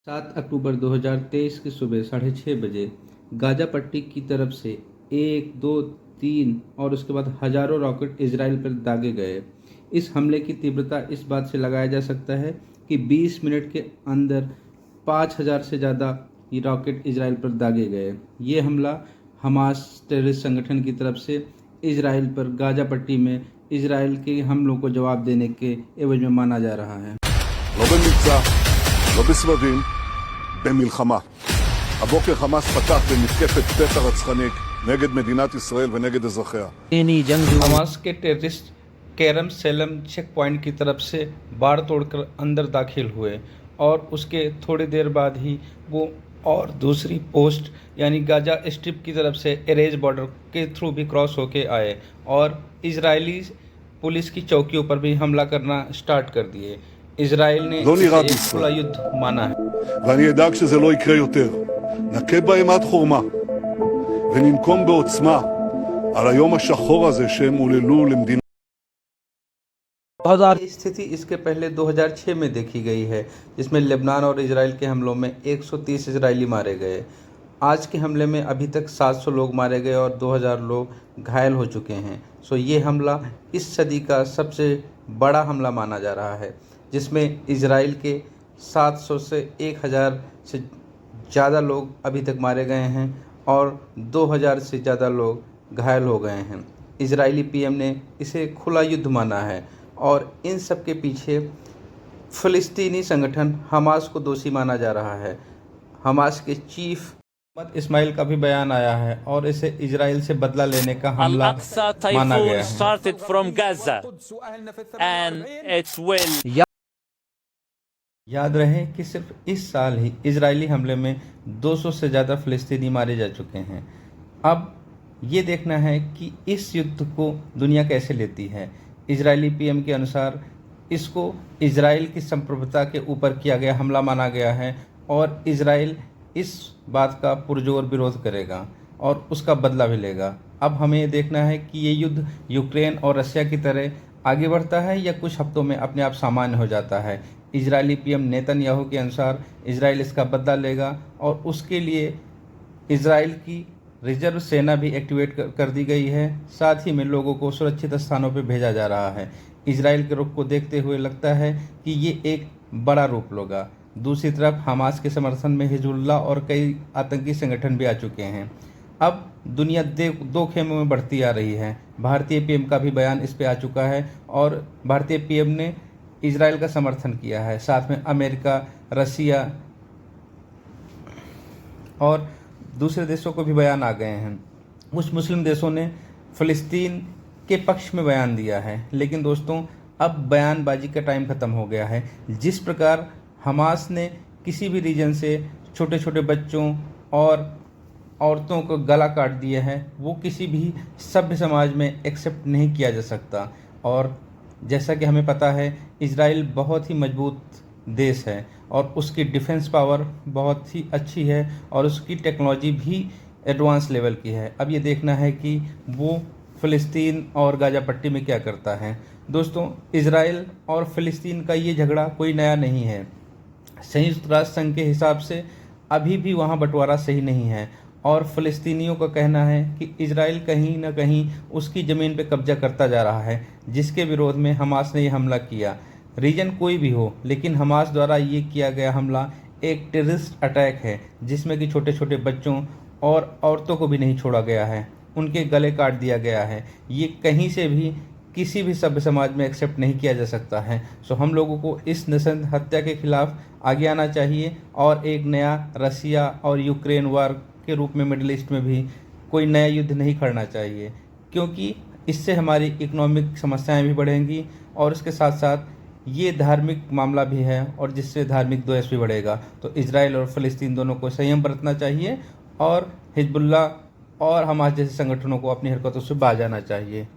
7 अक्टूबर 2023 की सुबह 6:30 बजे गाजा पट्टी की तरफ से 1, 2, 3 और उसके बाद हजारों रॉकेट इजराइल पर दागे गए। इस हमले की तीव्रता इस बात से लगाया जा सकता है कि 20 मिनट के अंदर 5000 से ज़्यादा रॉकेट इजराइल पर दागे गए। ये हमला हमास टेररिस्ट संगठन की तरफ से इजराइल पर गाजा पट्टी में इजराइल के हमलों को जवाब देने के एवज में माना जा रहा है। לא במבצע, לא בסבבים, במלחמה. הבוקר חמאס פתח במתקפת פתע רצחנית נגד מדינת ישראל ונגד אזרחיה. हमास के टेररिस्ट केरम सेलम चेक पॉइंट की तरफ से बाड़ तोड़कर अंदर दाखिल हुए और उसके थोड़ी देर बाद ही वो और दूसरी पोस्ट यानी गाजा स्ट्रिप की तरफ से एरेज बॉर्डर के थ्रू भी क्रॉस होके आए और इजरायली पुलिस की चौकियों पर भी हमला करना स्टार्ट कर दिए। इजराइल ने एक खुला युद्ध माना है। ואני אדאג שזה לא יקרה יותר. נכה בהם עד חורמה וננקום בעוצמה על היום השחור הזה שהם עוללו למדינה. स्थिति इसके पहले 2006 में देखी गई है, जिसमें लेबनान और इजराइल के हमलों में 130 इजरायली मारे गए। आज के हमले में अभी तक 700 लोग मारे गए और 2000 लोग घायल हो चुके हैं। सो ये हमला इस सदी का सबसे बड़ा हमला माना जा रहा है, जिसमें इजराइल के 700 से 1000 से ज़्यादा लोग अभी तक मारे गए हैं और 2000 से ज़्यादा लोग घायल हो गए हैं। इजरायली पीएम ने इसे खुला युद्ध माना है और इन सब के पीछे फ़िलिस्तीनी संगठन हमास को दोषी माना जा रहा है। हमास के चीफ इस्माइल का भी बयान आया है और इसे इजराइल से बदला लेने का हमला माना गया है। याद रहे कि सिर्फ इस साल ही इजरायली हमले में 200 से ज़्यादा फ़िलिस्तीनी मारे जा चुके हैं। अब ये देखना है कि इस युद्ध को दुनिया कैसे लेती है। इजरायली पीएम के अनुसार इसको इजराइल की संप्रभुता के ऊपर किया गया हमला माना गया है और इजराइल इस बात का पुरजोर विरोध करेगा और उसका बदला भी लेगा। अब हमें ये देखना है कि ये युद्ध यूक्रेन और रशिया की तरह आगे बढ़ता है या कुछ हफ्तों में अपने आप सामान्य हो जाता है। इजरायली पीएम नेतन्याहू के अनुसार इजराइल इसका बदला लेगा और उसके लिए इजराइल की रिजर्व सेना भी एक्टिवेट कर दी गई है। साथ ही में लोगों को सुरक्षित स्थानों पर भेजा जा रहा है। इजराइल के रुख को देखते हुए लगता है कि ये एक बड़ा रूप लेगा। दूसरी तरफ हमास के समर्थन में हिजबुल्लाह और कई आतंकी संगठन भी आ चुके हैं। अब दुनिया दो खेमों में बढ़ती आ रही है। भारतीय पीएम का भी बयान इस पे आ चुका है और भारतीय पीएम ने इजराइल का समर्थन किया है। साथ में अमेरिका, रसिया और दूसरे देशों को भी बयान आ गए हैं। कुछ मुस्लिम देशों ने फ़िलिस्तीन के पक्ष में बयान दिया है। लेकिन दोस्तों, अब बयानबाजी का टाइम ख़त्म हो गया है। जिस प्रकार हमास ने किसी भी रीजन से छोटे छोटे बच्चों और औरतों को गला काट दिया है, वो किसी भी सभ्य समाज में एक्सेप्ट नहीं किया जा सकता। और जैसा कि हमें पता है, इजराइल बहुत ही मजबूत देश है और उसकी डिफेंस पावर बहुत ही अच्छी है और उसकी टेक्नोलॉजी भी एडवांस लेवल की है। अब ये देखना है कि वो फ़िलिस्तीन और गाजा पट्टी में क्या करता है। दोस्तों, इजराइल और फ़िलिस्तीन का ये झगड़ा कोई नया नहीं है। संयुक्त राष्ट्र संघ के हिसाब से अभी भी वहाँ बंटवारा सही नहीं है और फ़िलिस्तीनियों का कहना है कि इजराइल कहीं ना कहीं उसकी ज़मीन पर कब्जा करता जा रहा है, जिसके विरोध में हमास ने यह हमला किया। रीजन कोई भी हो, लेकिन हमास द्वारा ये किया गया हमला एक टेररिस्ट अटैक है, जिसमें कि छोटे छोटे बच्चों और औरतों को भी नहीं छोड़ा गया है, उनके गले काट दिया गया है। ये कहीं से भी किसी भी सभ्य समाज में एक्सेप्ट नहीं किया जा सकता है। सो हम लोगों को इस नृशंस हत्या के खिलाफ आगे आना चाहिए और एक नया रसिया और यूक्रेन वार के रूप में मिडिल ईस्ट में भी कोई नया युद्ध नहीं करना चाहिए, क्योंकि इससे हमारी इकोनॉमिक समस्याएं भी बढ़ेंगी और इसके साथ साथ ये धार्मिक मामला भी है और जिससे धार्मिक द्वेष भी बढ़ेगा। तो इजराइल और फ़िलिस्तीन दोनों को संयम बरतना चाहिए और हिजबुल्लाह और हमास जैसे संगठनों को अपनी हरकतों से बाज आना चाहिए।